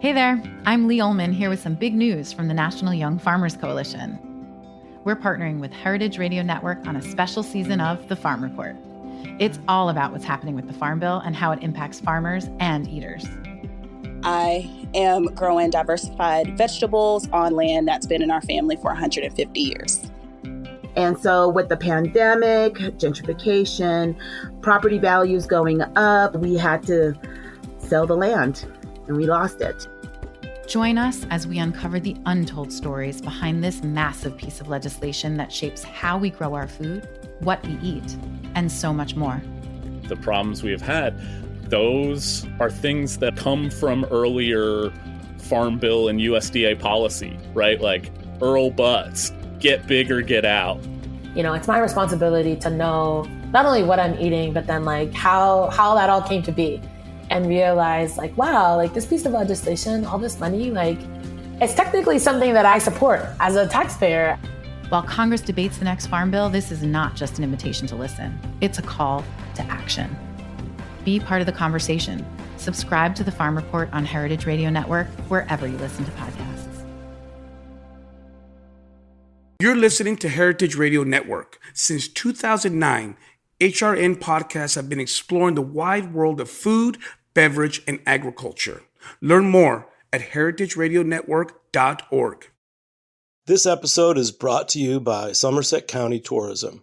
Hey there, I'm Lee Ullman here with some big news from the National Young Farmers Coalition. We're partnering with Heritage Radio Network on a special season of The Farm Report. It's all about what's happening with the Farm Bill and how it impacts farmers and eaters. I am growing diversified vegetables on land that's been in our family for 150 years. And so with the pandemic, gentrification, property values going up, we had to sell the land and we lost it. Join us as we uncover the untold stories behind this massive piece of legislation that shapes how we grow our food, what we eat, and so much more. The problems we have had, those are things that come from earlier Farm Bill and USDA policy, right? Like Earl Butts, get big or get out. You know, it's my responsibility to know not only what I'm eating, but then like how that all came to be. And realize like, wow, like this piece of legislation, all this money, like it's technically something that I support as a taxpayer. While Congress debates the next Farm Bill, this is not just an invitation to listen. It's a call to action. Be part of the conversation. Subscribe to the Farm Report on Heritage Radio Network, wherever you listen to podcasts. You're listening to Heritage Radio Network. Since 2009, HRN podcasts have been exploring the wide world of food, beverage, and agriculture. Learn more at heritageradionetwork.org. This episode is brought to you by Somerset County Tourism.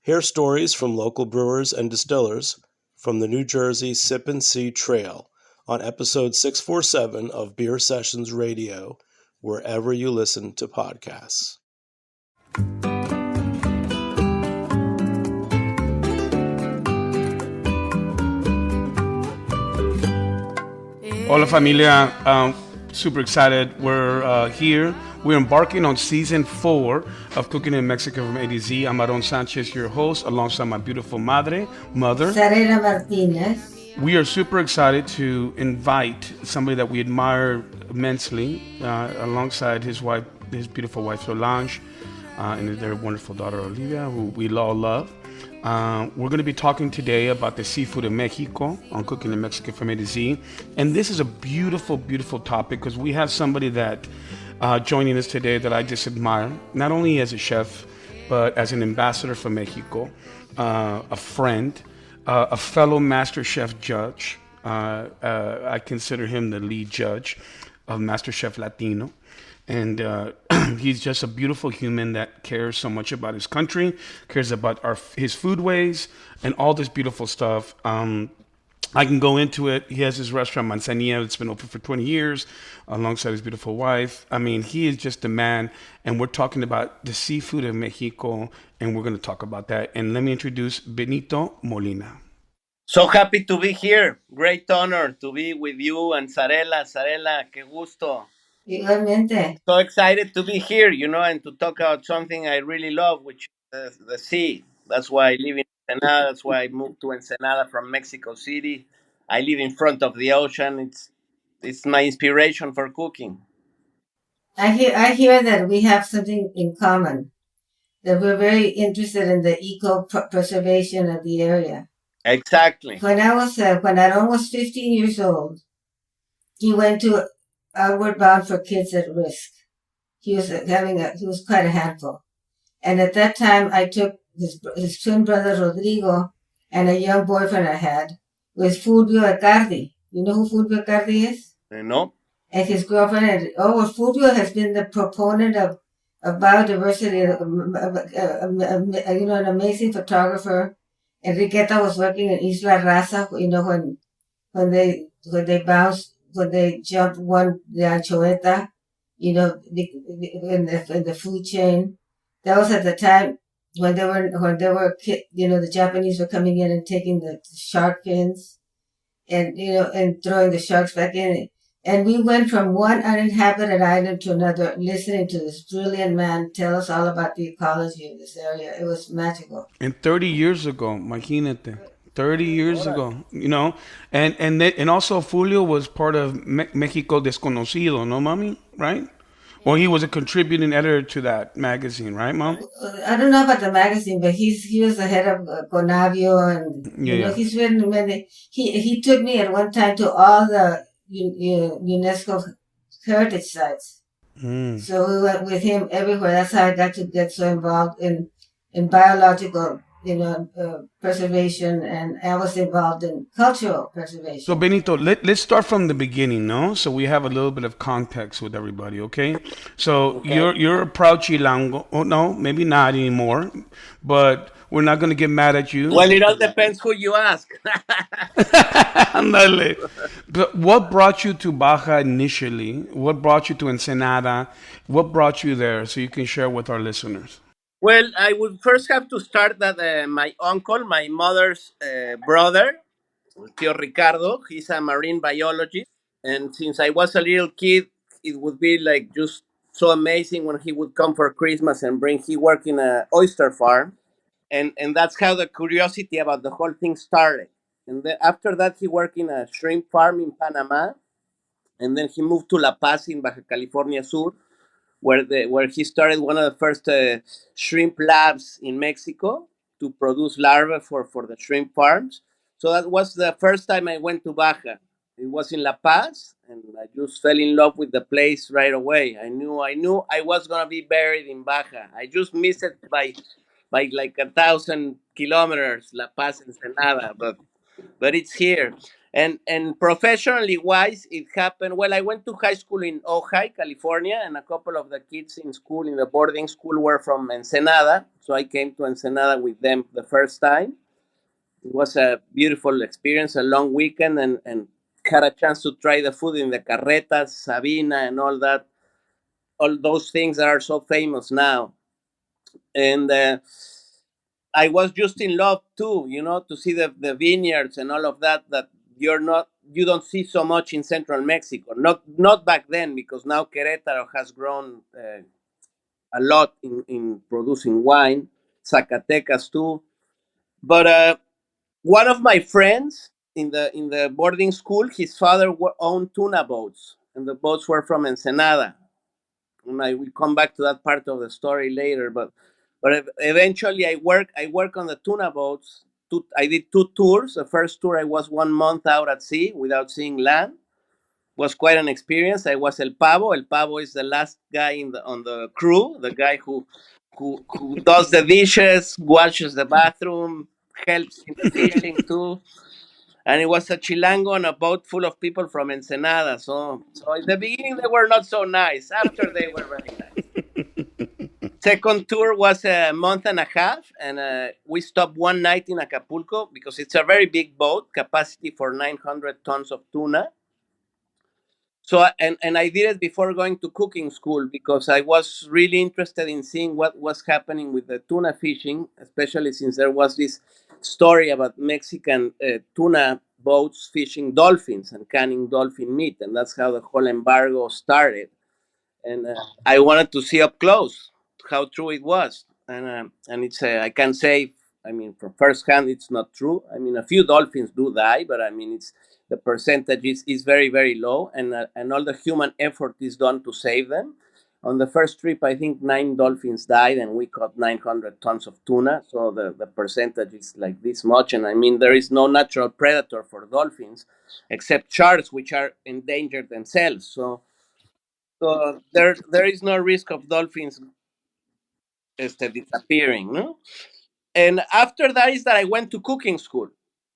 Hear stories from local brewers and distillers from the New Jersey Sip and See Trail on episode 647 of Beer Sessions Radio, wherever you listen to podcasts. Hola familia, super excited. We're here. We're embarking on season 4 of Cooking in Mexico from A to Z. I'm Aarón Sánchez, your host, alongside my beautiful mother, Sarela Martinez. We are super excited to invite somebody that we admire immensely, alongside his wife, his beautiful wife Solange, and their wonderful daughter Olivia, who we all love. We're going to be talking today about the seafood in Mexico on Cooking in Mexico from A to Z. And this is a beautiful, beautiful topic because we have somebody that joining us today that I just admire, not only as a chef, but as an ambassador for Mexico, a friend, a fellow Master Chef judge. I consider him the lead judge of Master Chef Latino. And he's just a beautiful human that cares so much about his country, cares about his foodways, and all this beautiful stuff. I can go into it. He has his restaurant, Manzanilla, that's been open for 20 years, alongside his beautiful wife. I mean, he is just a man, and we're talking about the seafood of Mexico, and we're going to talk about that. And let me introduce Benito Molina. So happy to be here. Great honor to be with you and Sarela. Sarela, qué gusto. Igualmente. So excited to be here, and to talk about something I really love, which is the sea. That's why I live in Ensenada. That's why I moved to Ensenada from Mexico City. I live in front of the ocean. It's my inspiration for cooking. I hear that we have something in common, that we're very interested in the eco-preservation of the area. Exactly. When Aarón was 15 years old, he went to Outward Bound for Kids at Risk. He was quite a handful. And at that time, I took his twin brother Rodrigo and a young boyfriend I had with Fulvio Ecardi. You know who Fulvio Ecardi is? No. And his girlfriend. Fulvio has been the proponent of biodiversity, an amazing photographer. Enriqueta was working in Isla Raza, when they jumped the Anchoeta, in the food chain. That was at the time when the Japanese were coming in and taking the shark fins and throwing the sharks back in. And we went from one uninhabited island to another, listening to this brilliant man tell us all about the ecology of this area. It was magical. And 30 years ago, imagínate. 30 years ago, and also Fulvio was part of Mexico Desconocido, no, Mommy, right? Or he was a contributing editor to that magazine, right, Mom? I don't know about the magazine, but he was the head of Conavio, and he's written many. He took me at one time to all the UNESCO heritage sites. So we went with him everywhere. That's how I got to get so involved in biological, preservation, and I was involved in cultural preservation. So Benito, let's start from the beginning, no? So we have a little bit of context with everybody, okay? So Okay. you're a proud Chilango. Oh no, maybe not anymore, but we're not gonna get mad at you. Well, it all depends who you ask. Ándale. But what brought you to Baja initially? What brought you to Ensenada? What brought you there? So you can share with our listeners. Well, I would first have to start that my uncle, my mother's brother, Tio Ricardo, he's a marine biologist. And since I was a little kid, it would be like just so amazing when he would come for Christmas and bring, he worked in a oyster farm. And that's how the curiosity about the whole thing started. And then after that, he worked in a shrimp farm in Panama. And then he moved to La Paz in Baja California Sur, where he started one of the first shrimp labs in Mexico to produce larvae for the shrimp farms. So that was the first time I went to Baja. It was in La Paz, and I just fell in love with the place right away. I knew I was gonna be buried in Baja. I just missed it by like 1,000 kilometers, La Paz, Ensenada, but it's here. And professionally wise, it happened. Well, I went to high school in Ojai, California, and a couple of the kids in school, in the boarding school, were from Ensenada. So I came to Ensenada with them the first time. It was a beautiful experience, a long weekend, and had a chance to try the food in the carretas, Sabina, and all those things that are so famous now. And I was just in love too, to see the vineyards and all of that you don't see so much in central Mexico. Not back then, because now Querétaro has grown a lot in producing wine, Zacatecas too. But one of my friends in the boarding school, his father owned tuna boats, and the boats were from Ensenada. And I will come back to that part of the story later. But eventually, I work on the tuna boats. I did 2 tours. The first tour, I was 1 month out at sea without seeing land. Was quite an experience. I was El Pavo. El Pavo is the last guy on the crew, the guy who does the dishes, washes the bathroom, helps in the fishing too. And it was a chilango on a boat full of people from Ensenada. So in the beginning they were not so nice. After, they were very nice. Second tour was a month and a half, and we stopped one night in Acapulco because it's a very big boat, capacity for 900 tons of tuna. So and I did it before going to cooking school because I was really interested in seeing what was happening with the tuna fishing, especially since there was this story about Mexican tuna boats fishing dolphins and canning dolphin meat, and that's how the whole embargo started. And I wanted to see up close how true it was, and it's I can say, I mean, from first hand, it's not true. I mean, a few dolphins do die, but I mean, it's the percentage is very very low, and all the human effort is done to save them. On the first trip, I think 9 dolphins died, and we caught 900 tons of tuna. So the percentage is like this much, and I mean, there is no natural predator for dolphins except sharks, which are endangered themselves. So there is no risk of dolphins disappearing, no? And after that is that I went to cooking school.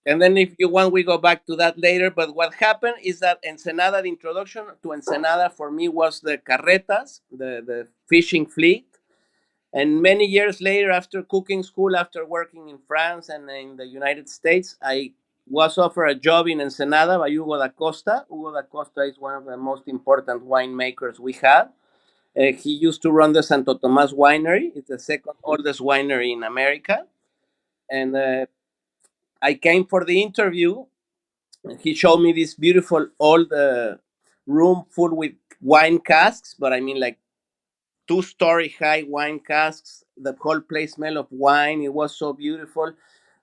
And then if you want, we go back to that later. But what happened is that Ensenada, the introduction to Ensenada for me was the carretas, the fishing fleet. And many years later, after cooking school, after working in France and in the United States, I was offered a job in Ensenada by Hugo da Costa. Hugo da Costa is one of the most important winemakers we have. He used to run the Santo Tomas winery. It's the second oldest winery in America. And I came for the interview. He showed me this beautiful old room full with wine casks, but I mean, like 2-story high wine casks. The whole place smelled of wine. It was so beautiful.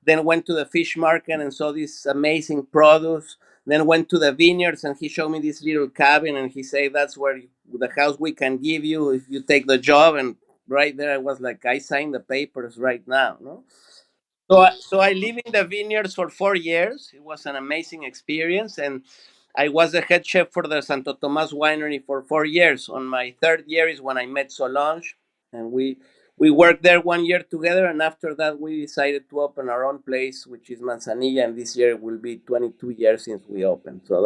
Then went to the fish market and saw these amazing produce. Then went to the vineyards, and he showed me this little cabin, and he said, "That's where the house we can give you if you take the job." And right there, I was like, "I signed the papers right now." No. So I live in the vineyards for 4 years. It was an amazing experience, and I was the head chef for the Santo Tomas winery for 4 years. On my third year is when I met Solange, and we worked there 1 year together. And after that, we decided to open our own place, which is Manzanilla. And this year will be 22 years since we opened. So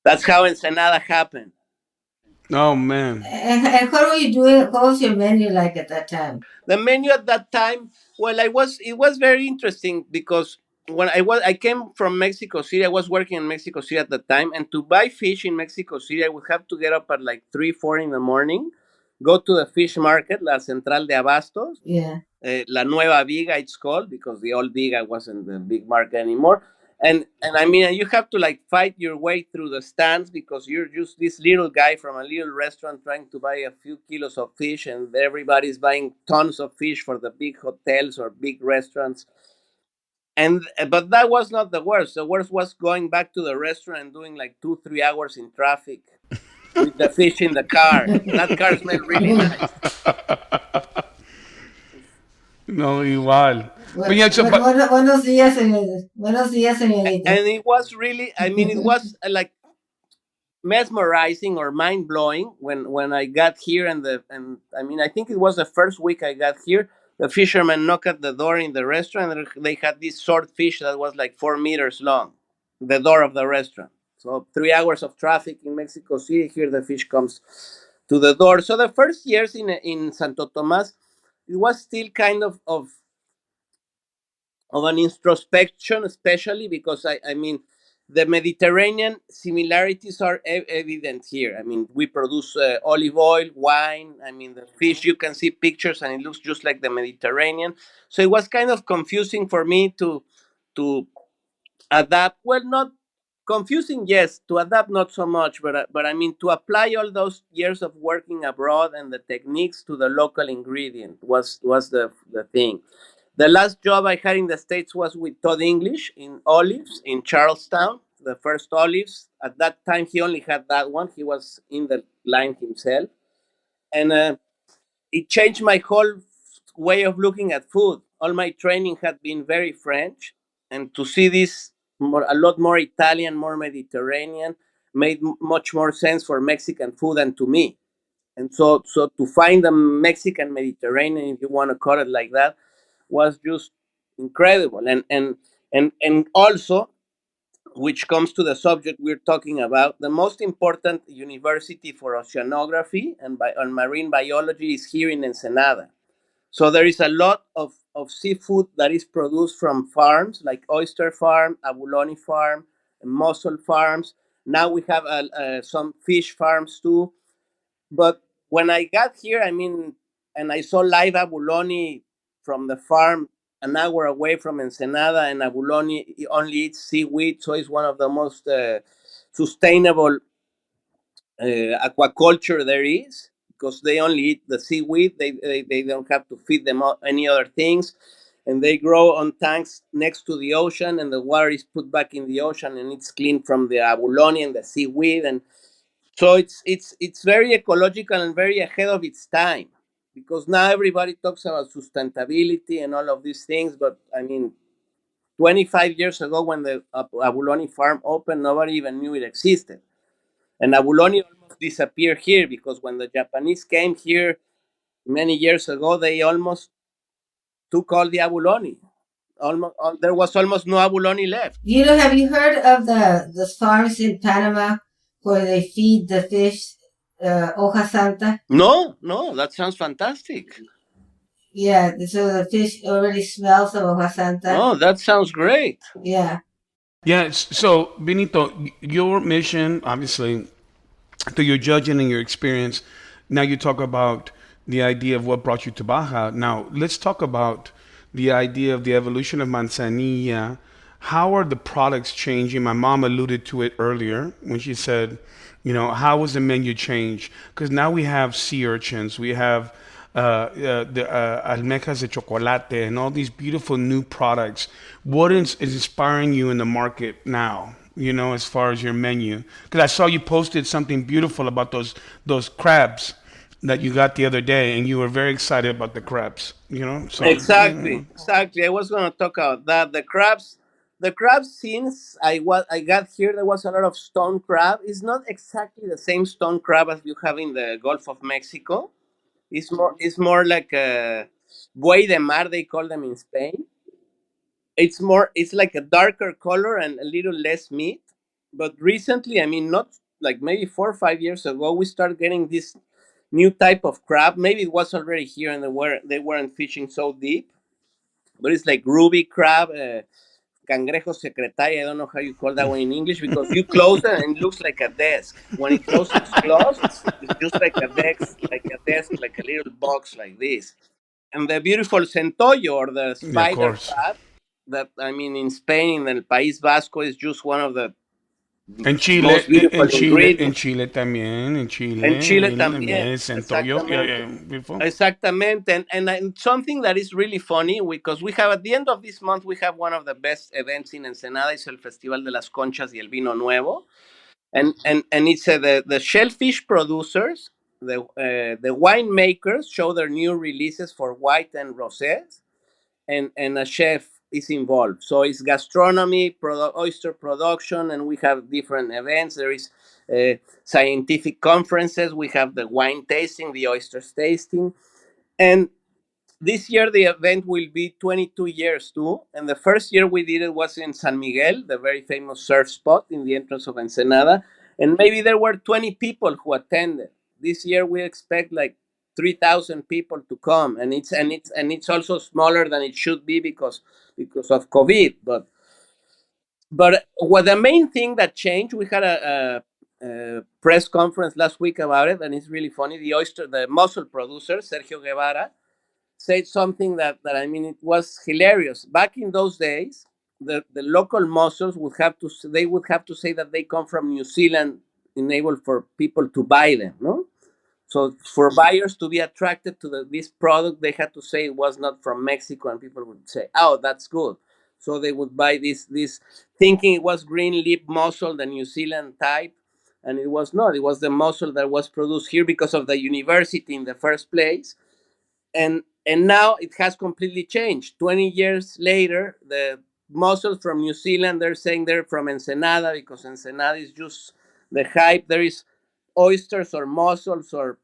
that's how Ensenada happened. Oh man. And what were you doing? What was your menu like at that time? The menu at that time, well, it was very interesting because when I came from Mexico City. I was working in Mexico City at the time, and to buy fish in Mexico City, I would have to get up at like 3, 4 in the morning, go to the fish market, La Central de Abastos, Yeah. La Nueva Viga, it's called, because the old Viga wasn't the big market anymore. And I mean, you have to like fight your way through the stands because you're just this little guy from a little restaurant trying to buy a few kilos of fish, and everybody's buying tons of fish for the big hotels or big restaurants. And but that was not the worst. The worst was going back to the restaurant and doing like 2, 3 hours in traffic with the fish in the car. That car smelled really nice. No, igual. But yeah, so, Buenos días, señorita. Buenos días, señorita. And it was really, I mean, it was like mesmerizing or mind blowing when I got here, and I mean, I think it was the first week I got here. The fishermen knocked at the door in the restaurant, and they had this swordfish that was like 4 meters long, the door of the restaurant. So 3 hours of traffic in Mexico City. Here the fish comes to the door. So the first years in Santo Tomas, it was still kind of an introspection, especially because I mean, the Mediterranean similarities are evident here. I mean, we produce olive oil, wine. I mean, the fish, you can see pictures and it looks just like the Mediterranean. So it was kind of confusing for me to adapt. Well, not confusing, yes, to adapt not so much, but I mean, to apply all those years of working abroad and the techniques to the local ingredient was the thing. The last job I had in the States was with Todd English in olives in Charlestown, the first olives. At that time, he only had that one. He was in the line himself. And it changed my whole way of looking at food. All my training had been very French. And to see this a lot more Italian, more Mediterranean, made much more sense for Mexican food and to me. And so to find the Mexican Mediterranean, if you want to call it like that, was just incredible. And also, which comes to the subject we're talking about, the most important university for oceanography and marine biology is here in Ensenada. So there is a lot of seafood that is produced from farms like oyster farm, abuloni farm, mussel farms. Now we have some fish farms too. But when I got here, I mean, and I saw live abuloni from the farm an hour away from Ensenada, and abuloni only eats seaweed, so it's one of the most sustainable aquaculture there is because they only eat the seaweed. They don't have to feed them any other things. And they grow on tanks next to the ocean, and the water is put back in the ocean, and it's cleaned from the abuloni and the seaweed. And so it's very ecological and very ahead of its time because now everybody talks about sustainability and all of these things. But I mean, 25 years ago, when the abuloni farm opened, nobody even knew it existed. And abuloni almost disappeared here because when the Japanese came here many years ago, they almost took all the abuloni. Almost, there was almost no abuloni left. You know, have you heard of the farms in Panama where they feed the fish hoja santa? No, that sounds fantastic. Yeah, so the fish already smells of hoja santa. Oh, that sounds great. Yeah. Yeah, so Benito, your mission, obviously, through your judging and your experience, now you talk about the idea of what brought you to Baja. Now, let's talk about the idea of the evolution of Manzanilla. How are the products changing? My mom alluded to it earlier when she said, you know, how was the menu changed? Because now we have sea urchins, we have the almejas de chocolate, and all these beautiful new products. What is inspiring you in the market now? You know, as far as your menu, because I saw you posted something beautiful about those crabs that you got the other day, and you were very excited about the crabs. You know, so exactly. I was going to talk about that. The crabs, The crab, since I got here, there was a lot of stone crab. It's not exactly the same stone crab as you have in the Gulf of Mexico. It's more like a buey de mar, they call them in Spain. It's like a darker color and a little less meat. But recently, I mean, not like maybe 4 or 5 years ago, we started getting this new type of crab. Maybe it was already here and they weren't fishing so deep, but it's like ruby crab, cangrejo secretaria. I don't know how you call that one in English, because you close it and it looks like a desk. When it closes its claws, it's just like a little box like this. And the beautiful centollo, or the Yeah, of spider course. crab, that, I mean, in Spain, in el País Vasco, is just one of the En Chile, most beautiful En ingredients. Chile también, en En Chile, Chile también también, el centollo, yeah, exactamente. yeah, beautiful. Exactamente, and something that is really funny, because we have, at the end of this month, we have one of the best events in Ensenada. It's el Festival de las Conchas y el Vino Nuevo, and it's the shellfish producers, the winemakers show their new releases for white and rosés, and a chef is involved. So it's gastronomy, oyster production, and we have different events. There is scientific conferences. We have the wine tasting, the oysters tasting, and this year the event will be 22 years too. And the first year we did it was in San Miguel, the very famous surf spot in the entrance of Ensenada, and maybe there were 20 people who attended. This year we expect like 3,000 people to come, and it's also smaller than it should be because of COVID. But what the main thing that changed, we had a press conference last week about it, and it's really funny. The mussel producer Sergio Guevara said something that, I mean, it was hilarious. Back in those days, the local mussels would have to say that they come from New Zealand, enable for people to buy them, no? So for buyers to be attracted to this product, they had to say it was not from Mexico, and people would say, "Oh, that's good." So they would buy this thinking it was green lip mussel, the New Zealand type, and it was not. It was the mussel that was produced here because of the university in the first place, and now it has completely changed. 20 years later, the mussels from New Zealand, they're saying they're from Ensenada, because Ensenada is just the hype. There is oysters or mussels or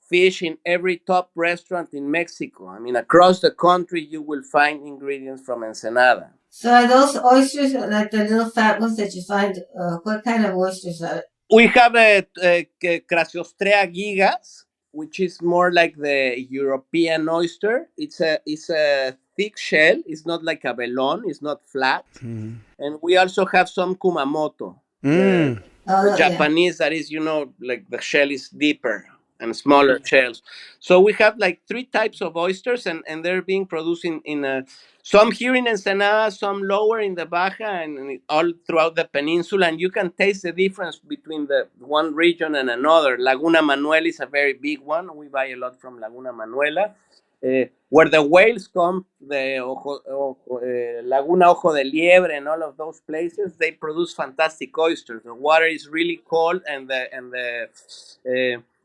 fish in every top restaurant in Mexico. I mean, across the country, you will find ingredients from Ensenada. So are those oysters like the little fat ones that you find? What kind of oysters are? We have a Crasiostrea gigas, which is more like the European oyster. It's a thick shell. It's not like a belon. It's not flat. And we also have some Kumamoto, the Mm. Oh yeah. Japanese, that is, like the shell is deeper and smaller shells. So we have like three types of oysters, and they're being produced in some here in Ensenada, some lower in the Baja, and all throughout the peninsula. And you can taste the difference between the one region and another. Laguna Manuela is a very big one. We buy a lot from Laguna Manuela. Where the whales come, the Laguna Ojo de Liebre and all of those places, they produce fantastic oysters. The water is really cold, and the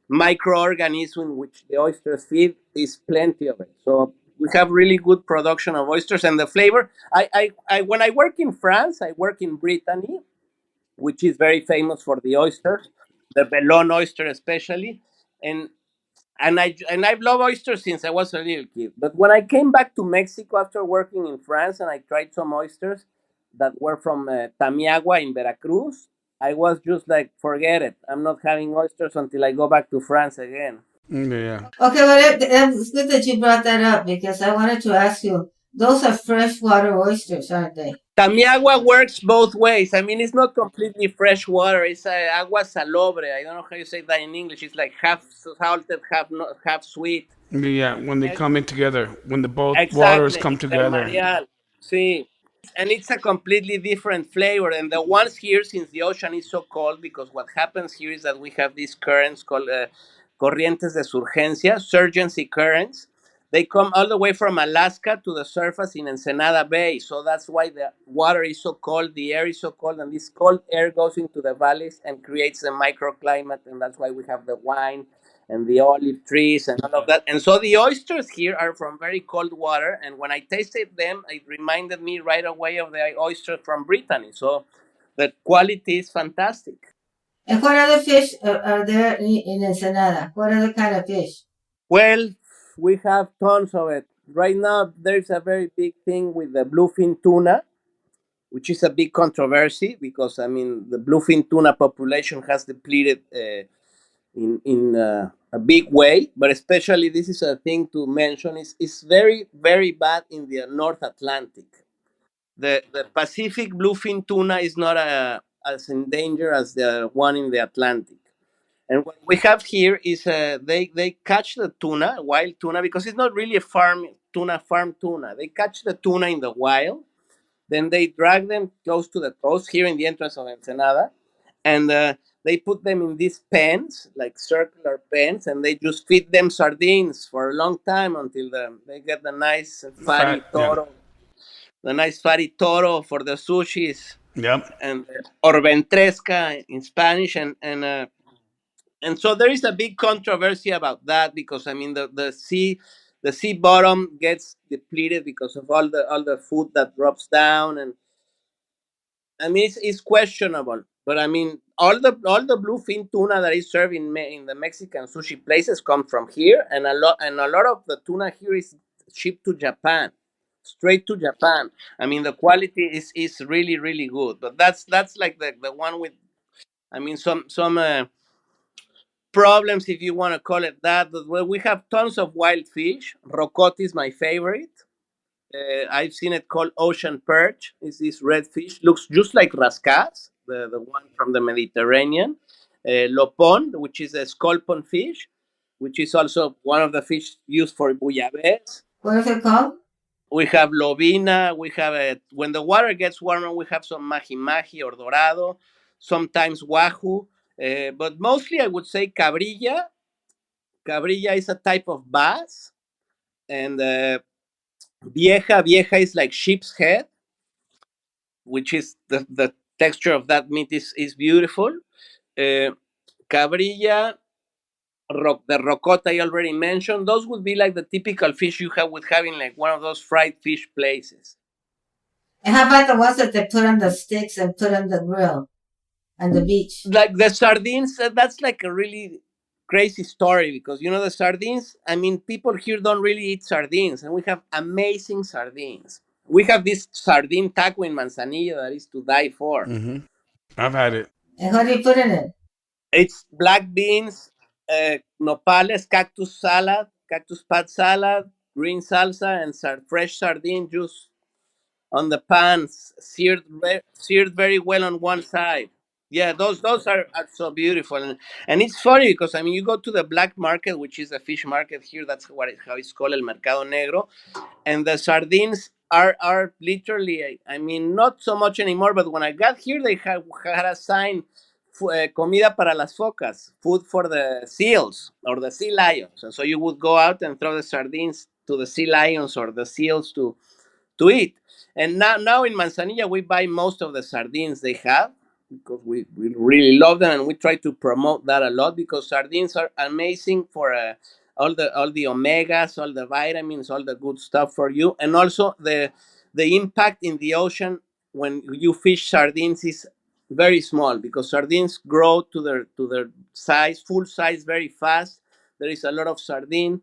microorganism which the oysters feed is plenty of it. So we have really good production of oysters, and the flavor. I when I work in France, I work in Brittany, which is very famous for the oysters, the Bellon oyster especially, and I've loved oysters since I was a little kid. But when I came back to Mexico after working in France, and I tried some oysters that were from Tamiagua in Veracruz, I was just like, forget it. I'm not having oysters until I go back to France again. Yeah. Okay, well, it's good that you brought that up because I wanted to ask you. Those are freshwater oysters, aren't they? Tamiagua works both ways. I mean, it's not completely fresh water. It's agua salobre. I don't know how you say that in English. It's like half salted, half sweet. Yeah, when they come in together, when the both waters Exactly, come together. intermareal. Sí. And it's a completely different flavor. And the ones here, since the ocean is so cold, because what happens here is that we have these currents called corrientes de surgencia, surgency currents. They come all the way from Alaska to the surface in Ensenada Bay. So that's why the water is so cold, the air is so cold, and this cold air goes into the valleys and creates a microclimate. And that's why we have the wine and the olive trees and all of that. And so the oysters here are from very cold water. And when I tasted them, it reminded me right away of the oysters from Brittany. So the quality is fantastic. And what other fish are there in Ensenada? What other kind of fish? Well, we have tons of it. Right now, there's a very big thing with the bluefin tuna, which is a big controversy because, I mean, the bluefin tuna population has depleted in a big way. But especially, this is a thing to mention, is very, very bad in the North Atlantic. The Pacific bluefin tuna is not as in danger as the one in the Atlantic. And what we have here is they catch the tuna, wild tuna, because it's not really a farm tuna. They catch the tuna in the wild, then they drag them close to the coast here in the entrance of Ensenada, and they put them in these pens, like circular pens, and they just feed them sardines for a long time until they get the nice fatty Fat, yeah. toro, the nice fatty toro for the sushis, Yep. and or ventresca in Spanish, and so there is a big controversy about that because I mean the sea bottom gets depleted because of all the food that drops down, and I mean it's questionable. But I mean all the bluefin tuna that is served in the Mexican sushi places come from here, and a lot of the tuna here is shipped to Japan, straight to Japan. I mean the quality is really really good. But that's like the one with, I mean, some problems, if you want to call it that. But well, we have tons of wild fish. Rocote is my favorite. I've seen it called ocean perch. It's this red fish, looks just like rascas, the one from the Mediterranean. Lopon, which is a sculpin fish, which is also one of the fish used for bouillabaisse. What is it called? We have lobina. We have when the water gets warmer, we have some mahi mahi or dorado, sometimes wahoo, but mostly I would say cabrilla. Cabrilla is a type of bass, and vieja is like sheep's head, which is the texture of that meat is beautiful. Uh, Cabrilla, the rocota I already mentioned. Those would be like the typical fish you have with having like one of those fried fish places. And how about the ones that they put on the sticks and put on the grill on the beach? Like the sardines, that's like a really crazy story because you know the sardines. I mean, people here don't really eat sardines, and we have amazing sardines. We have this sardine taco in Manzanillo that is to die for. Mm-hmm. I've had it. And what do you put in it? It's black beans, nopales, cactus salad, cactus pad salad, green salsa, and fresh sardine juice on the pan, seared very well on one side. Yeah, those are so beautiful, and it's funny because I mean you go to the black market, which is a fish market here. That's how it's called, el mercado negro, and the sardines are literally, I mean, not so much anymore. But when I got here, they had a sign, comida para las focas, food for the seals or the sea lions, and so you would go out and throw the sardines to the sea lions or the seals to eat. And now in Manzanilla, we buy most of the sardines they have because we really love them, and we try to promote that a lot because sardines are amazing for all the omegas, all the vitamins, all the good stuff for you, and also the impact in the ocean when you fish sardines is very small because sardines grow to their size, full size, very fast. There is a lot of sardine.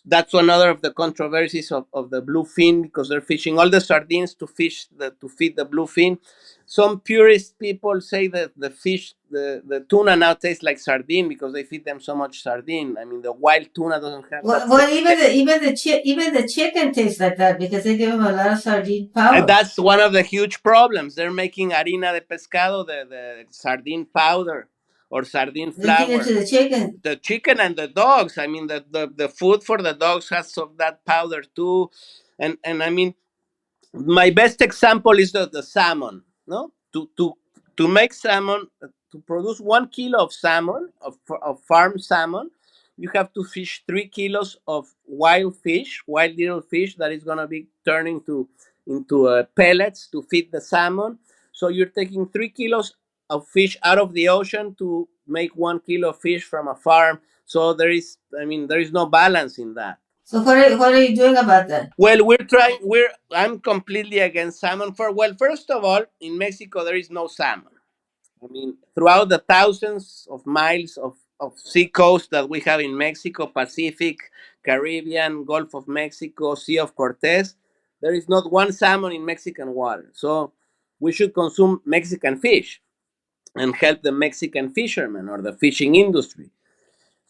That's another of the controversies of the bluefin because they're fishing all the sardines to feed the bluefin. Some purist people say that the tuna now tastes like sardine because they feed them so much sardine. I mean, the wild tuna doesn't have that. Well, even the chicken tastes like that because they give them a lot of sardine powder. And that's one of the huge problems. They're making harina de pescado, the sardine powder or sardine flour. Linking it to the chicken. The chicken and the dogs. I mean, the food for the dogs has some of that powder too. And I mean, my best example is the salmon. No, to make salmon, to produce 1 kilo of salmon of farm salmon, you have to fish 3 kilos of wild little fish that is gonna be turning into pellets to feed the salmon. So you're taking 3 kilos of fish out of the ocean to make 1 kilo of fish from a farm. So there is no balance in that. So what are you doing about that? Well, I'm completely against salmon. First of all, in Mexico there is no salmon. I mean, throughout the thousands of miles of sea coast that we have in Mexico, Pacific, Caribbean, Gulf of Mexico, Sea of Cortez, there is not one salmon in Mexican water. So we should consume Mexican fish and help the Mexican fishermen or the fishing industry.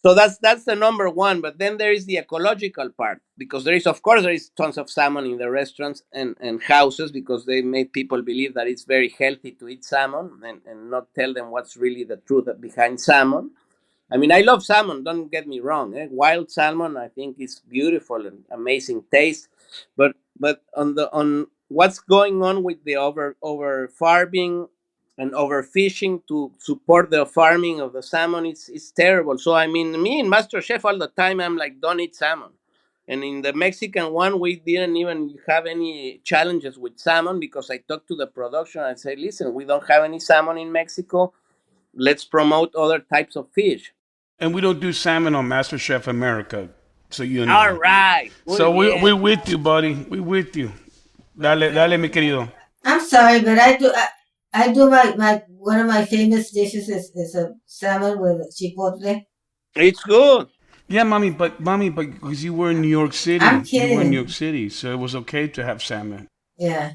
So that's the number one. But then there is the ecological part, because there is tons of salmon in the restaurants and houses, because they make people believe that it's very healthy to eat salmon, and not tell them what's really the truth behind salmon. I mean, I love salmon. Don't get me wrong. Wild salmon, I think, is beautiful and amazing taste. But on what's going on with the over farming and overfishing to support the farming of the salmon, it's terrible. So I mean, me in Master Chef all the time, I'm like, don't eat salmon. And in the Mexican one, we didn't even have any challenges with salmon, because I talked to the production. I say, listen, we don't have any salmon in Mexico. Let's promote other types of fish. And we don't do salmon on MasterChef America, so you know. All right. So Muy we bien. with you, buddy. We with you. Dale, mi querido. I'm sorry, but I do my one of my famous dishes is a salmon with chipotle. It's good. Yeah, mommy, but because you were in New York City, I'm you were in kidding. New York City, so it was okay to have salmon. Yeah.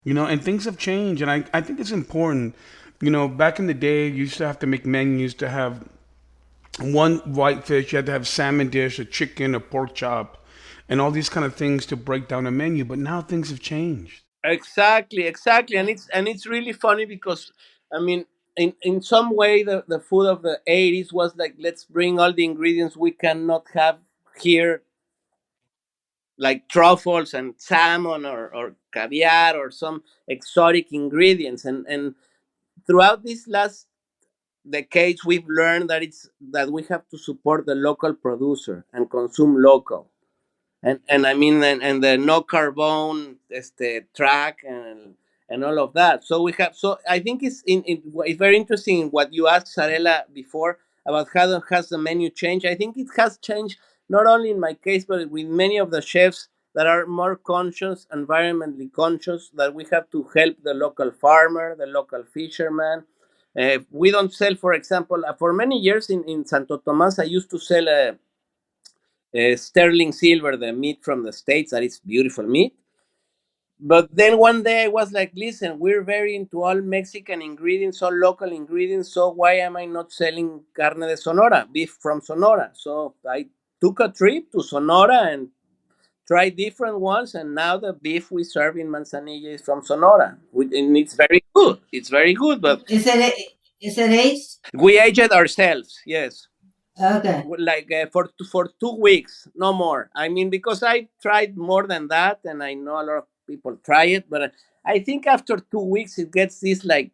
You know, and things have changed, and I think it's important. You know, back in the day, you used to have to make menus to have one white fish, you had to have salmon dish, a chicken, a pork chop, and all these kind of things to break down a menu. But now things have changed. Exactly, and it's really funny, because I mean, in some way, the food of the '80s was like, let's bring all the ingredients we cannot have here, like truffles and salmon, or caviar, or some exotic ingredients, and throughout these last decades, we've learned that we have to support the local producer and consume local. And I mean, and the no carbon track, and all of that. So we have. So I think it's very interesting what you asked Sarela before about how has the menu changed. I think it has changed, not only in my case, but with many of the chefs that are more conscious, environmentally conscious, that we have to help the local farmer, the local fisherman. We don't sell, for example, for many years in Santo Tomas, I used to sell sterling silver, the meat from the States, that is beautiful meat. But then one day I was like, listen, we're very into all Mexican ingredients, all local ingredients. So why am I not selling carne de Sonora, beef from Sonora? So I took a trip to Sonora and tried different ones. And now the beef we serve in Manzanilla is from Sonora. And it's very good. It's very good. But Is it aged? we age it ourselves, yes. Okay. Like for 2 weeks, no more. I mean, because I tried more than that, and I know a lot of people try it, but I think after 2 weeks it gets this like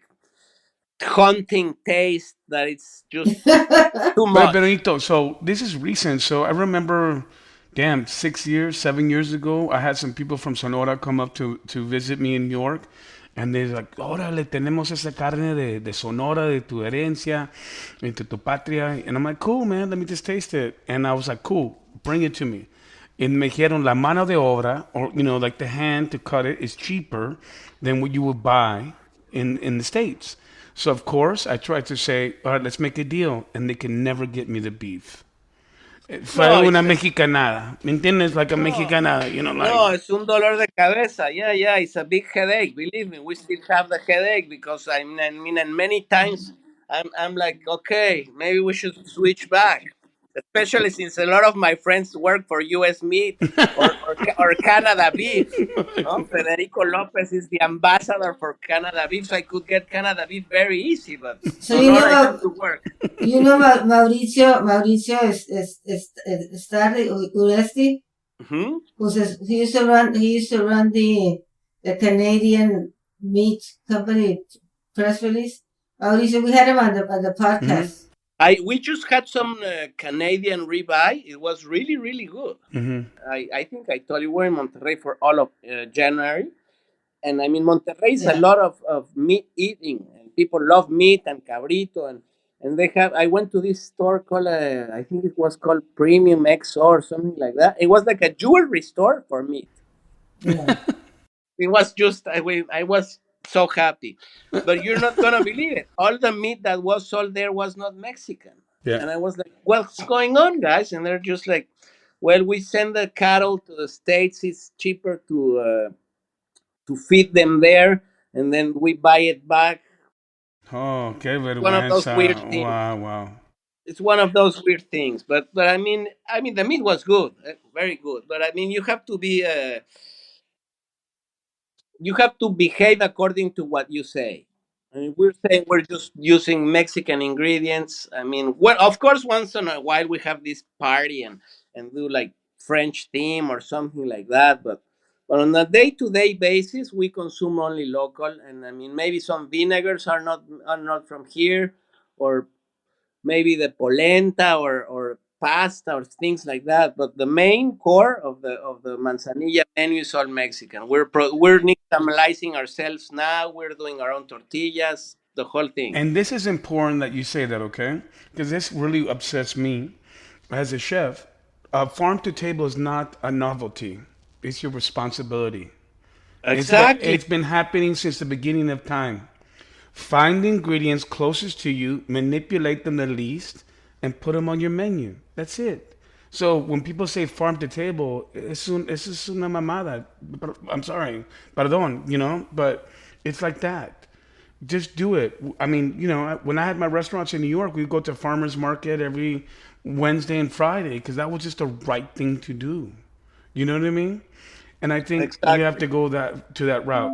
haunting taste that it's just too But much. Benito, so this is recent. So I remember, damn, 6 years, 7 years ago, I had some people from Sonora come up to visit me in New York. And they're like, órale, tenemos esa carne de Sonora, de tu herencia, de tu patria. And I'm like, cool, man, let me just taste it. And I was like, cool, bring it to me. And me dijeron, la mano de obra, or, you know, like the hand to cut it, is cheaper than what you would buy in the States. So, of course, I tried to say, all right, let's make a deal. And they can never get me the beef. Fue No, una mexicanada. ¿Me entiendes? Like a mexicanada, you know, no, like. it's un dolor de cabeza. Yeah, it's a big headache. Believe me, we still have the headache, because I mean, and many times I'm like, okay, maybe we should switch back. Especially since a lot of my friends work for U.S. Meat, or Canada Beef. No? Federico Lopez is the ambassador for Canada Beef, so I could get Canada Beef very easy, but So you know Sonora I have about to work. Mauricio is started Uresti, Hmm. he used to run the Canadian meat company press release. Mauricio, we had him on the podcast. We just had some Canadian ribeye. It was really, really good. I think I told you we're in Monterrey for all of January. And I mean, Monterrey is a Yeah. lot of meat eating. And people love meat and cabrito. and they have. I went to this store called I think it was called Premium X or something like that. It was like a jewelry store for meat. Yeah. It was just I was so happy, but you're not gonna believe it. All the meat that was sold there was not Mexican, Yeah. and I was like, "What's going on, guys?" And they're just like, "Well, we send the cattle to the states. It's cheaper to feed them there, and then we buy it back." Oh, qué One of those weird vergüenza. things. Wow, wow. It's one of those weird things, but I mean the meat was good, very good. But I mean you have to behave according to what you say. I mean, we're saying we're just using Mexican ingredients. I mean, well, of course, once in a while we have this party and do like French theme or something like that. But on a day-to-day basis, we consume only local. And I mean, maybe some vinegars are not from here, or maybe the polenta or pasta or things like that. But the main core of the manzanilla menu is all Mexican. We're nixtamalizing ourselves now. We're doing our own tortillas, the whole thing. And this is important that you say that, okay? Because this really upsets me as a chef. Farm to table is not a novelty, it's your responsibility. Exactly. It's been happening since the beginning of time. Find the ingredients closest to you, manipulate them the least, and put them on your menu. That's it. So when people say farm to table, es una mamada. I'm sorry, perdón, but it's like that. Just do it. I mean, when I had my restaurants in New York, we'd go to farmers market every Wednesday and Friday because that was just the right thing to do. You know what I mean? And I think we have Exactly. to go to that route.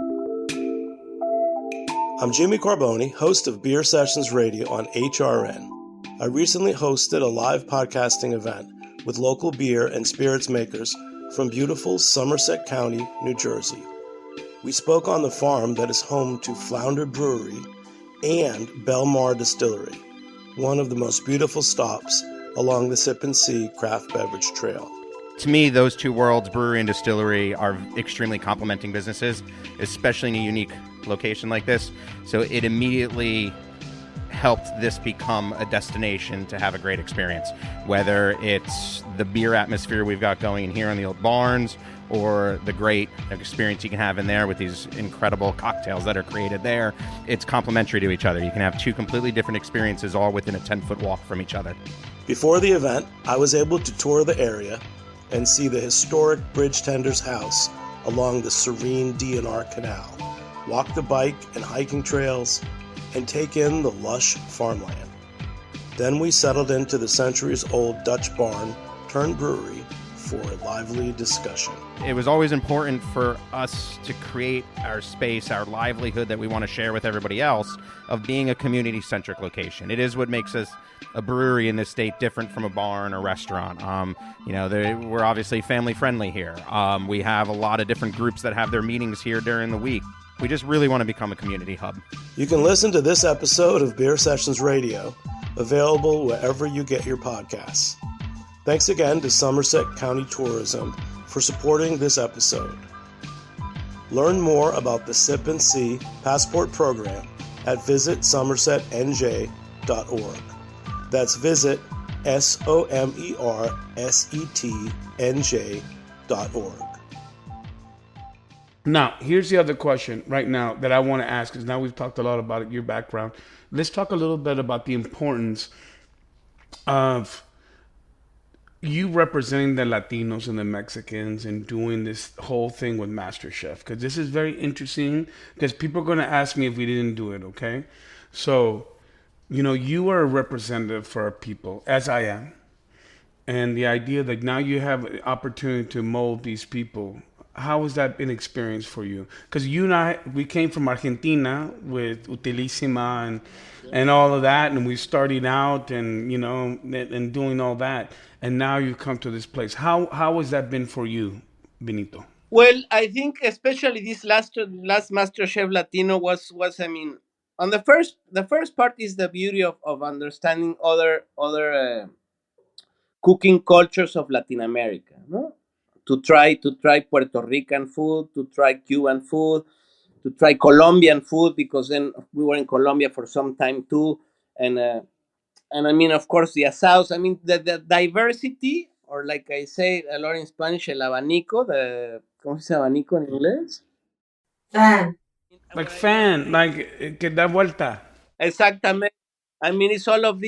I'm Jimmy Carboni, host of Beer Sessions Radio on HRN. I recently hosted a live podcasting event with local beer and spirits makers from beautiful Somerset County, New Jersey. We spoke on the farm that is home to Flounder Brewery and Belmar Distillery, one of the most beautiful stops along the Sip and See craft beverage trail. To me, those two worlds, brewery and distillery, are extremely complementing businesses, especially in a unique location like this. So it immediately helped this become a destination to have a great experience, whether it's the beer atmosphere we've got going in here in the old barns, or the great experience you can have in there with these incredible cocktails that are created there. It's complementary to each other. You can have two completely different experiences all within a 10-foot walk from each other. Before the event, I was able to tour the area and see the historic bridge tender's house along the serene DNR Canal, walk the bike and hiking trails, and take in the lush farmland. Then we settled into the centuries-old Dutch barn turned brewery for a lively discussion. It was always important for us to create our space, our livelihood that we want to share with everybody else, of being a community-centric location. It is what makes us a brewery in this state different from a bar and a restaurant. We're obviously family-friendly here. We have a lot of different groups that have their meetings here during the week. We just really want to become a community hub. You can listen to this episode of Beer Sessions Radio, available wherever you get your podcasts. Thanks again to Somerset County Tourism for supporting this episode. Learn more about the Sip and See Passport Program at visitsomersetnj.org. That's visit SOMERSETNJ.org. Now, here's the other question right now that I want to ask, because now we've talked a lot about your background. Let's talk a little bit about the importance of you representing the Latinos and the Mexicans and doing this whole thing with MasterChef, because this is very interesting, because people are going to ask me if we didn't do it, okay? So, you are a representative for our people, as I am. And the idea that now you have an opportunity to mold these people, how has that been experience for you? Because you and I, we came from Argentina with Utilísima and all of that, and we started out and, and doing all that. And now you come to this place. How has that been for you, Benito? Well, I think especially this last MasterChef Latino was I mean, on the first part is the beauty of understanding other cooking cultures of Latin America, no? To try Puerto Rican food, to try Cuban food, to try Colombian food, because then we were in Colombia for some time too, and And I mean, of course, the asados. I mean, the diversity, or like I say a lot in Spanish, el abanico, ¿cómo se dice abanico en inglés? Fan. Like What I mean, fan, like que da vuelta. exactamente. I mean, it's all of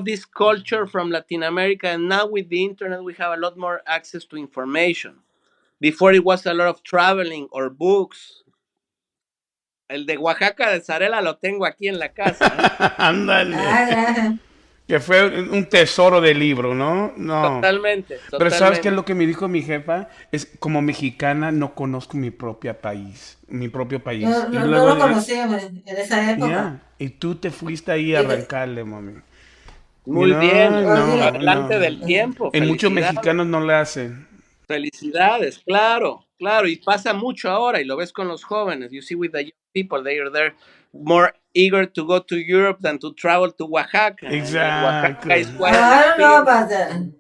this culture from Latin America, and now with the internet, we have a lot more access to information. Before, it was a lot of traveling or books. El de Oaxaca de Zarela lo tengo aquí en la casa, ¿eh? Ándale. Ah, Que fue un tesoro de libro, ¿no? No. Totalmente, Pero ¿sabes qué es totalmente. lo que me dijo mi jefa? Es como mexicana no conozco mi propio país. yo Y no luego, lo conocía en esa época. ya, y tú te fuiste ahí a Y de- arrancarle, mami. Y Muy bien. Oye, no, Adelante no. del tiempo. Y muchos Felicidades. mexicanos no le hacen. Felicidades, claro, claro. Y pasa mucho ahora, y lo ves con los jóvenes. You see with the young people, they're more eager to go to Europe than to travel to Oaxaca. I mean, Oaxaca Exactly. is quite an I don't know experience. about that.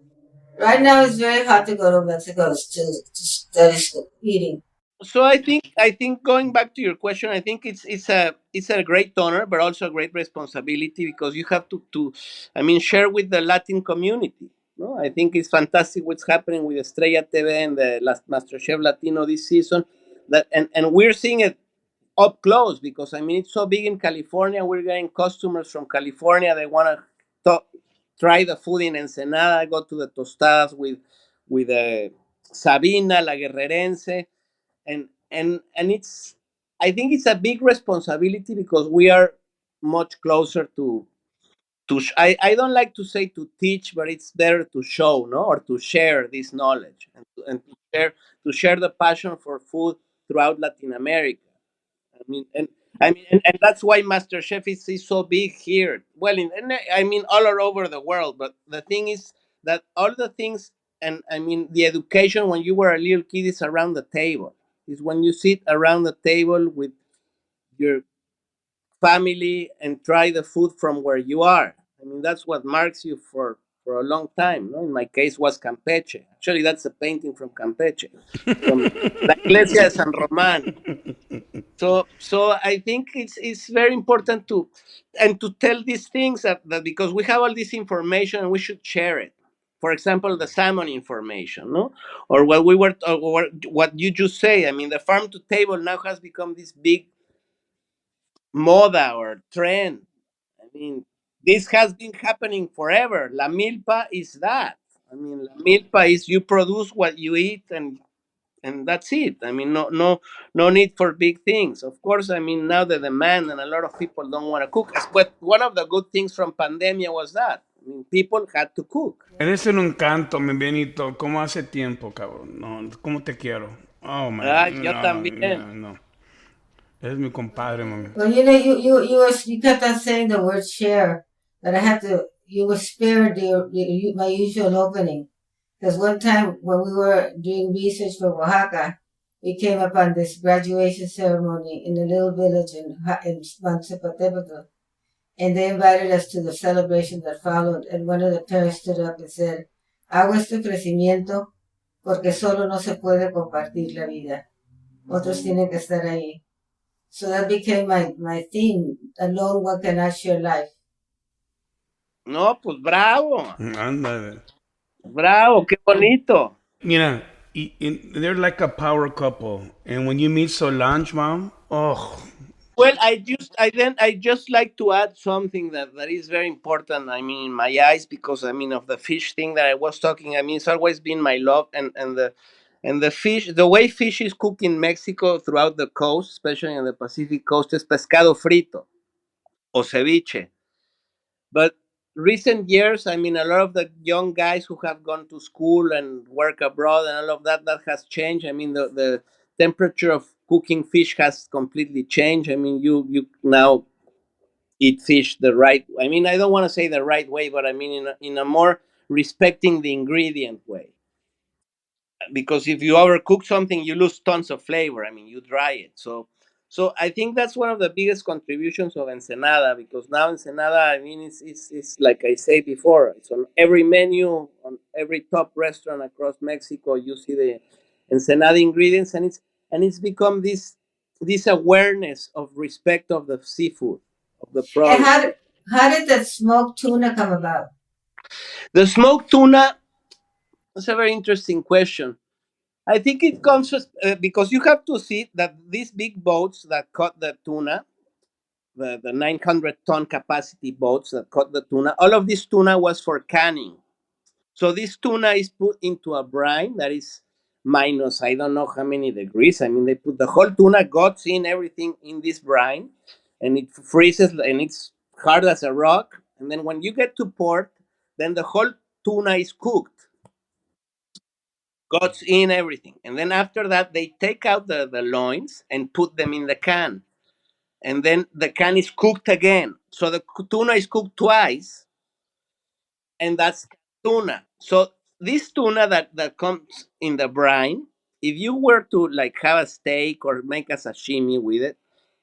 Right now, it's very hard to go to Mexico to study eating. So I think going back to your question, I think it's a great honor, but also a great responsibility, because you have to I mean, share with the Latin community. No, I think it's fantastic what's happening with Estrella TV and the last MasterChef Latino this season. That and we're seeing it up close, because I mean, it's so big in California. We're getting customers from California. They want to try the food in Ensenada. Go to the tostadas with Sabina, la Guerrerense, and it's, I think it's a big responsibility, because we are much closer I don't like to say to teach, but it's better to show, no, or to share this knowledge, and to share the passion for food throughout Latin America. I mean, and that's why MasterChef is so big here. Well, I mean, all over the world. But the thing is that all the things, and I mean, the education when you were a little kid is around the table. Is when you sit around the table with your family and try the food from where you are. I mean, that's what marks you for a long time. No? In my case, was Campeche. Actually, that's a painting from Campeche, from La Iglesia de San Román. So I think it's very important to tell these things, that because we have all this information and we should share it. For example, the salmon information, no, or what you just say. I mean, the farm to table now has become this big moda or trend. I mean, this has been happening forever. La milpa is that. I mean, la milpa is you produce what you eat, and that's it. I mean, no need for big things. Of course, I mean, now the demand, and a lot of people don't want to cook. But one of the good things from pandemia was that, I mean, people had to cook. Eres un encanto, mi Benito. ¿Cómo hace tiempo, cabrón? No, ¿cómo te quiero? Oh, Ah, man. yo No, también. no, no. Eres mi compadre, mami. Well, you kept on saying the word share, but you were spared my usual opening. Because one time when we were doing research for Oaxaca, we came upon this graduation ceremony in a little village in Manzapatepetl. And they invited us to the celebration that followed. And one of the parents stood up and said, hago este crecimiento porque solo no se puede compartir la vida. Otros tienen que estar ahí. So that became my theme. Alone one cannot share life. No, pues bravo, Ándale. bravo, qué bonito. Mira, they're like a power couple. And when you meet Solange, mom, oh, Well, I just like to add something that is very important. I mean, in my eyes, because I mean, of the fish thing that I was talking. I mean, it's always been my love, and the fish, the way fish is cooked in Mexico throughout the coast, especially in the Pacific coast, is pescado frito or ceviche. But recent years, I mean, a lot of the young guys who have gone to school and work abroad and all of that has changed. I mean, the temperature of cooking fish has completely changed. I mean, you now eat fish the right. I mean, I don't want to say the right way, but I mean in a more respecting the ingredient way, because if you overcook something, you lose tons of flavor. I mean, you dry it. So I think that's one of the biggest contributions of Ensenada, because now Ensenada, I mean, it's like I said before, it's on every menu, on every top restaurant across Mexico. You see the Ensenada ingredients, and it's become this awareness of respect of the seafood, of the And product. How did the smoked tuna come about? The smoked tuna, that's a very interesting question. I think it comes because you have to see that these big boats that caught the tuna, the 900-ton capacity boats that caught the tuna, all of this tuna was for canning. So this tuna is put into a brine that is minus, I don't know how many degrees. I mean, they put the whole tuna, guts in, everything in this brine, and it freezes and it's hard as a rock. And then when you get to port, then the whole tuna is cooked, guts in, everything. And then after that, they take out the loins and put them in the can. And then the can is cooked again. So the tuna is cooked twice, and that's tuna. So this tuna that comes in the brine, if you were to like have a steak or make a sashimi with it,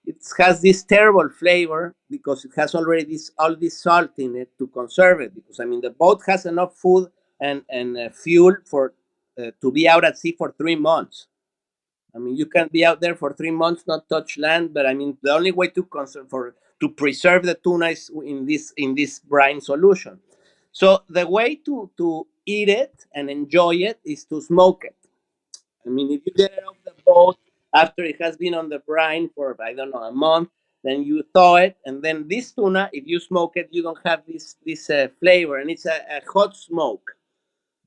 it has this terrible flavor because it has already this all this salt in it to conserve it. Because I mean, the boat has enough food and fuel for to be out at sea for 3 months. I mean, you can be out there for 3 months, not touch land. But I mean, the only way to conserve for to preserve the tuna is in this brine solution. So the way to eat it and enjoy it is to smoke it. I mean, if you get it off the boat after it has been on the brine for I don't know a month, then you thaw it, and then this tuna, if you smoke it, you don't have this flavor, and it's a hot smoke.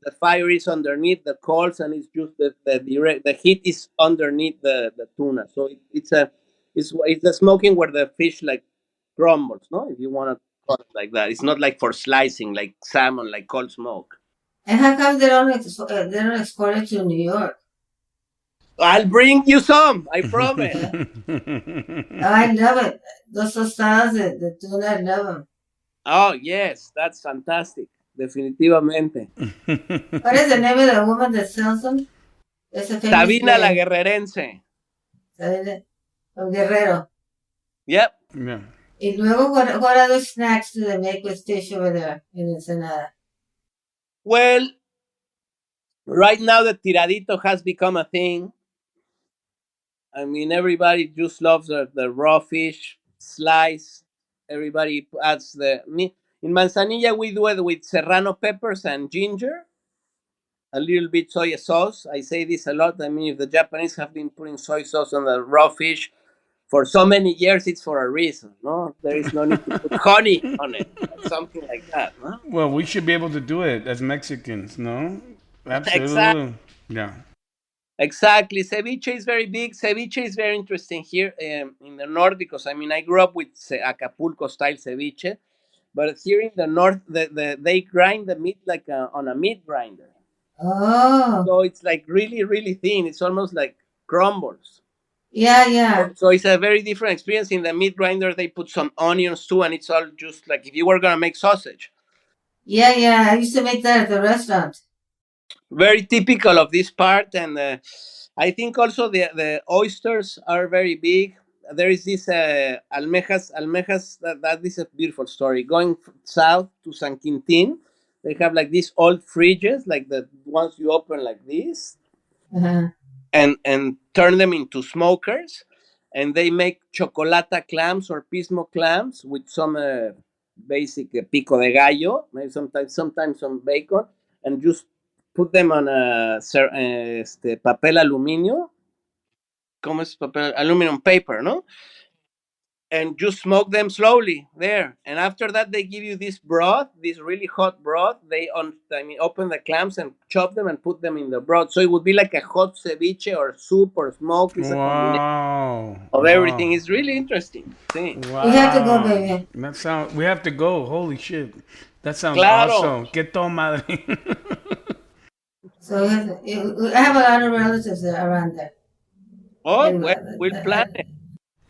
The fire is underneath the coals, and it's just the heat is underneath the tuna. So it's the smoking where the fish like crumbles, no? If you want to call it like that, it's not like for slicing like salmon, like cold smoke. And how come they don't export it to New York? I'll bring you some, I promise. I love it. Those tostadas, the tuna, I love them. Oh yes, that's fantastic, definitivamente. What is the name of the woman that sells them? It's a famous Sabina la name. Guerrerense. Sabina, from Guerrero. Yep. Yeah. Y luego, what other snacks do they make with fish over there in Ensenada? Well, right now the tiradito has become a thing. I mean, everybody just loves the raw fish slice. Everybody adds the meat. In Manzanilla, we do it with serrano peppers and ginger, a little bit soy sauce. I say this a lot. I mean, if the Japanese have been putting soy sauce on the raw fish for so many years, it's for a reason. No, there is no need to put honey on it, something like that. No? Well, we should be able to do it as Mexicans, no? Exactly. Absolutely. Yeah. Exactly. Ceviche is very big. Ceviche is very interesting here in the north because I mean I grew up with Acapulco style ceviche, but here in the north, they grind the meat like on a meat grinder. Oh, So it's like really, really thin. It's almost like crumbles. yeah. So it's a very different experience. In the meat grinder, they put some onions too, and it's all just like if you were gonna make sausage. Yeah. I used to make that at the restaurant. Very typical of this part, and I think also the oysters are very big. There is this almejas. That is a beautiful story. Going south to San Quintin, they have like these old fridges, like the ones you open like this, Uh-huh. and turn them into smokers, and they make chocolata clams or pismo clams with some basic pico de gallo, maybe sometimes some bacon, and just put them on a papel aluminio. ¿Cómo es papel? Aluminum paper, ¿no? And just smoke them slowly there. And after that, they give you this broth, this really hot broth. I mean, open the clams and chop them and put them in the broth. So it would be like a hot ceviche or soup or smoke. It's a combination Wow. of Wow. everything. It's really interesting. Sí. Wow. We have to go, baby. We have to go. Holy shit. That sounds Claro. awesome. Que todo madre. So I have a lot of relatives around there. Oh, well, we'll plan it.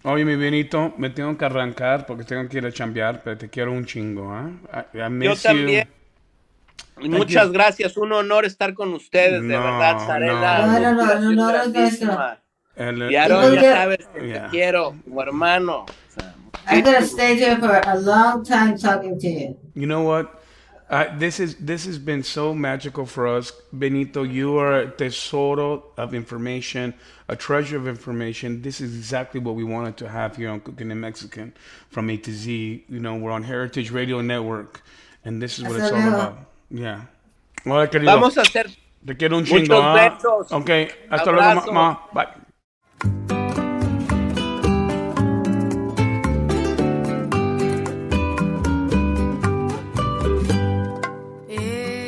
Oye, mi Benito, me tengo que arrancar porque tengo que ir a chambear, pero te quiero un chingo, ¿eh? I miss Yo también. you. Muchas gracias. Un honor estar con ustedes, de verdad, Sarela. No, grandísima. Y Aarón, ya sabes que te quiero, como hermano. O sea, I'm going to stay here for a long time talking to you. You know what? This has been so magical for us, Benito. You are a tesoro of information, a treasure of information. This is exactly what we wanted to have here on Cooking in Mexican, from A to Z. You know, we're on Heritage Radio Network, and this is what it's all about. Yeah. Hola, querido. Vamos a hacer Te quiero un muchos chingo. besos. Ok, hasta luego, Abrazo. mamá. Bye.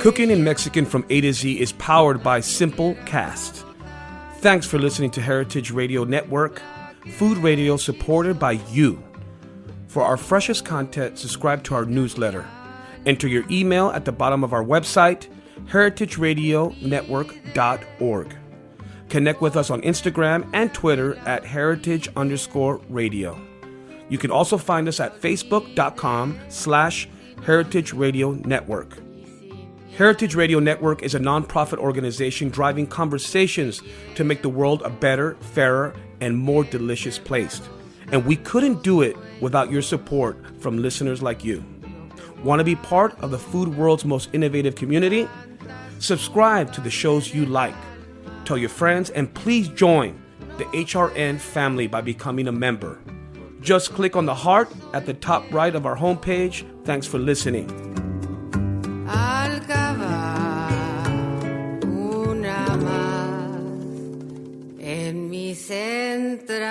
Cooking in Mexican from A to Z is powered by Simple Cast. Thanks for listening to Heritage Radio Network, food radio supported by you. For our freshest content, subscribe to our newsletter. Enter your email at the bottom of our website, heritageradionetwork.org. Connect with us on Instagram and Twitter at heritage_radio. You can also find us at facebook.com/Heritage Radio Network. Heritage Radio Network is a nonprofit organization driving conversations to make the world a better, fairer, and more delicious place. And we couldn't do it without your support from listeners like you. Want to be part of the food world's most innovative community? Subscribe to the shows you like. Tell your friends, and please join the HRN family by becoming a member. Just click on the heart at the top right of our homepage. Thanks for listening. Al cavar una más en mis entrañas.